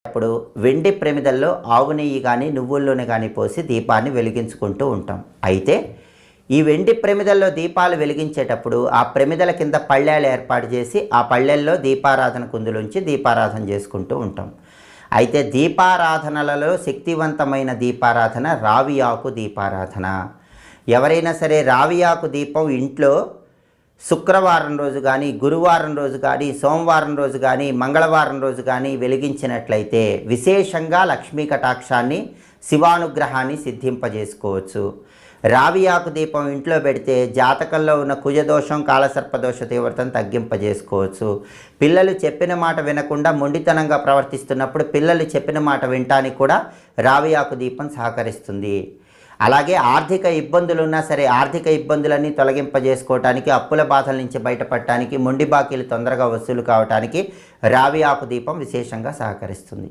అప్పుడు వెండి ప్రమిదల్లో ఆవు నెయ్యి కానీ నువ్వుల నూనె కానీ పోసి దీపాన్ని వెలిగించుకుంటూ ఉంటాం. అయితే ఈ వెండి ప్రమిదల్లో దీపాలు వెలిగించేటప్పుడు ఆ ప్రమిదల కింద పళ్ళెలు ఏర్పాటు చేసి ఆ పళ్ళెల్లో దీపారాధన కుందులుంచి దీపారాధన చేసుకుంటూ ఉంటాం. అయితే దీపారాధనలలో శక్తివంతమైన దీపారాధన రావి ఆకు దీపారాధన. ఎవరైనా సరే రావి ఆకు దీపం ఇంట్లో శుక్రవారం రోజు కానీ, గురువారం రోజు కానీ, సోమవారం రోజు కానీ, మంగళవారం రోజు కానీ వెలిగించినట్లయితే విశేషంగా లక్ష్మీ కటాక్షాన్ని, శివానుగ్రహాన్ని సిద్ధింపజేసుకోవచ్చు. రావి ఆకు దీపం ఇంట్లో పెడితే జాతకంలో ఉన్న కుజదోషం, కాలసర్పదోష తీవ్రతను తగ్గింపజేసుకోవచ్చు. పిల్లలు చెప్పిన మాట వినకుండా మొండితనంగా ప్రవర్తిస్తున్నప్పుడు పిల్లలు చెప్పిన మాట వినటానికి కూడా రావి ఆకు దీపం సహకరిస్తుంది. అలాగే ఆర్థిక ఇబ్బందులు ఉన్నా సరే ఆర్థిక ఇబ్బందులన్నీ తొలగింపజేసుకోవటానికి, అప్పుల బాధల నుంచి బయటపడటానికి, మొండి బాకీలు తొందరగా వసూలు కావటానికి రావి ఆకు దీపం విశేషంగా సహకరిస్తుంది.